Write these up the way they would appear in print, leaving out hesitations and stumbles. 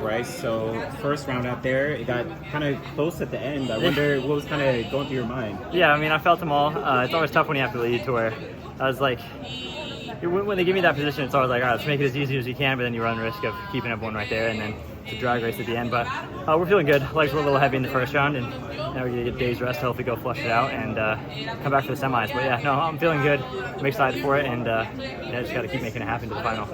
Bryce. So first round out there, it got kind of close at the end. I wonder what was kind of going through your mind. Yeah, I mean, I felt them all. It's always tough when you have to lead, to where I was like, when they give me that position, it's always like, all right, let's make it as easy as you can, but then you run the risk of keeping everyone right there, and then it's a drag race at the end. But we're feeling good. Legs were a little heavy in the first round, and now we're going to get days rest to hopefully go flush it out and come back for the semis. But yeah, no, I'm feeling good. I'm excited for it, and yeah, just got to keep making it happen to the final.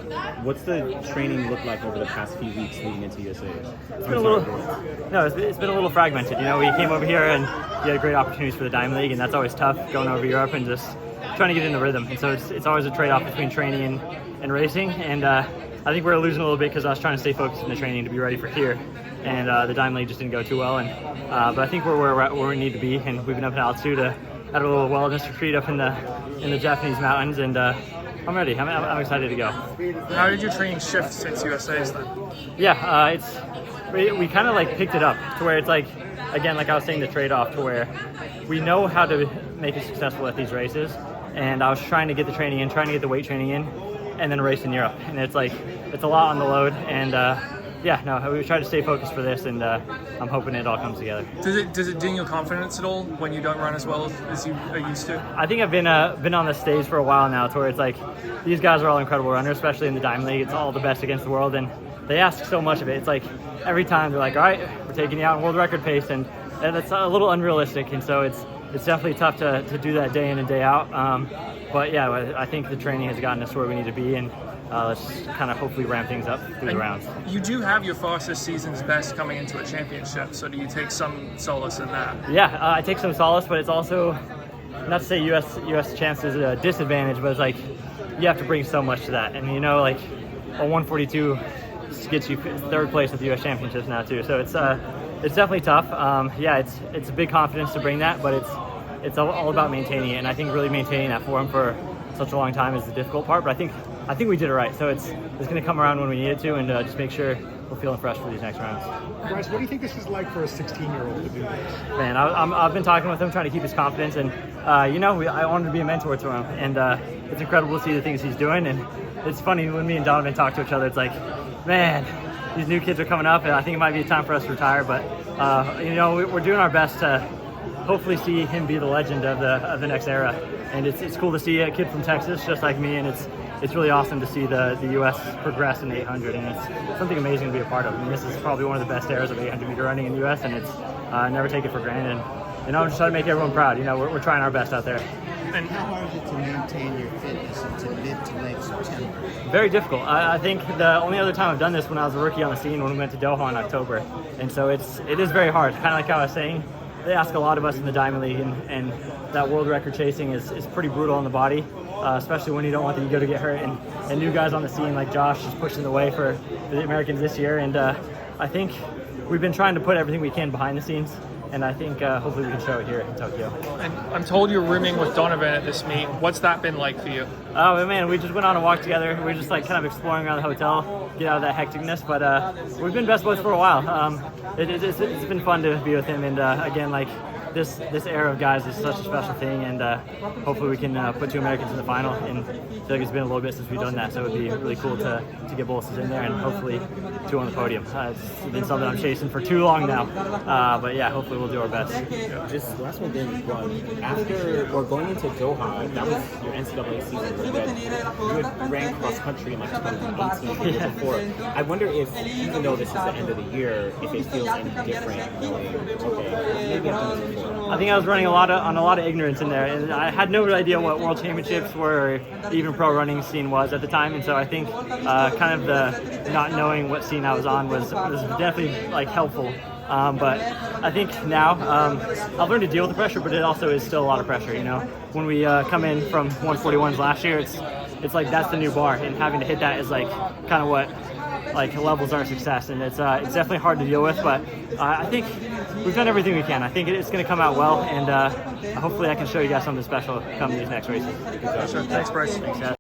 What's the training look like over the past few weeks leading into USA? It's been it's been a little fragmented. You know, we came over here and you had great opportunities for the Diamond League, and that's always tough going over Europe and just trying to get in the rhythm. And so it's always a trade-off between training and racing. And I think we're losing a little bit because I was trying to stay focused in the training to be ready for here. And the Diamond League just didn't go too well. And but I think we're at where we need to be, and we've been up in altitude, had a little wellness retreat up in the Japanese mountains, and I'm ready. I'm excited to go. How did your training shift since USA's then? Yeah, we kind of like picked it up to where it's like, again, like I was saying, the trade-off to where we know how to make it successful at these races, and I was trying to get the training in, trying to get the weight training in, and then race in Europe. And it's like, it's a lot on the load, and yeah, no, we try to stay focused for this, and I'm hoping it all comes together. Does it ding your confidence at all when you don't run as well as you are used to? I think I've been on the stage for a while now, to where it's like, these guys are all incredible runners, especially in the Diamond League. It's all the best against the world, and they ask so much of it. It's like every time they're like, all right, we're taking you out in world record pace, and it's a little unrealistic, and so it's definitely tough to do that day in and day out. But yeah, I think the training has gotten us where we need to be, and let's kind of hopefully ramp things up through the rounds. You do have your fastest season's best coming into a championship, so do you take some solace in that? Yeah, I take some solace, but it's also, not to say US chance is a disadvantage, but it's like you have to bring so much to that. And you know, like a 142 gets you third place at the US Championships now too. So it's definitely tough. Yeah, it's a big confidence to bring that, but it's all about maintaining it. And I think really maintaining that form for such a long time is the difficult part. But I think we did it right. So it's going to come around when we need it to, and just make sure we're feeling fresh for these next rounds. Bryce, what do you think this is like for a 16-year-old to do this? Man, I've been talking with him, trying to keep his confidence, and you know, I wanted to be a mentor to him, and it's incredible to see the things he's doing. And it's funny when me and Donovan talk to each other. It's like, man, these new kids are coming up, and I think it might be time for us to retire. But you know, we're doing our best to hopefully see him be the legend of the next era. And it's cool to see a kid from Texas just like me, and it's really awesome to see the U.S. progress in 800, and it's something amazing to be a part of. I mean, this is probably one of the best eras of 800-meter running in the U.S., and it's never take it for granted. And you know, I'm just trying to make everyone proud. You know, we're trying our best out there. And how hard is it to maintain your fitness until mid to late September? Very difficult. I think the only other time I've done this when I was a rookie on the scene, when we went to Doha in October, and so it is very hard. Kind of like how I was saying, they ask a lot of us in the Diamond League, and that world record chasing is pretty brutal on the body, especially when you don't want the ego to get hurt. And new guys on the scene like Josh is pushing the way for the Americans this year. And I think we've been trying to put everything we can behind the scenes, and I think hopefully we can show it here in Tokyo. And I'm told you're rooming with Donovan at this meet. What's that been like for you? Oh man, we just went on a walk together. We were just like kind of exploring around the hotel, get out of that hecticness. But we've been best buds for a while. It's been fun to be with him, and again, like this era of guys is such a special thing, and hopefully we can put two Americans in the final. And I feel like it's been a little bit since we've done that, so it would be really cool to get both in there, and hopefully two on the podium. It's been something I'm chasing for too long now, but yeah, hopefully we'll do our best. Just last one then, after or going into Doha, that was your NCAA season. You had ran cross country in like 2018 the year before. I wonder if, even though this is the end of the year, if it feels any different knowing, okay, maybe I've done this before. I think I was running on a lot of ignorance in there, and I had no idea what World Championships were, or even pro running scene was at the time. And so I think kind of the not knowing what scene I was on was definitely like helpful. But I think now I've learned to deal with the pressure, but it also is still a lot of pressure. You know, when we come in from 141s last year, it's like that's the new bar, and having to hit that is like kind of what like levels our success, and it's definitely hard to deal with. But I think we've done everything we can. I think it's going to come out well, and hopefully I can show you guys something special come these next races. Sure. Thanks, Bryce. Thanks, guys.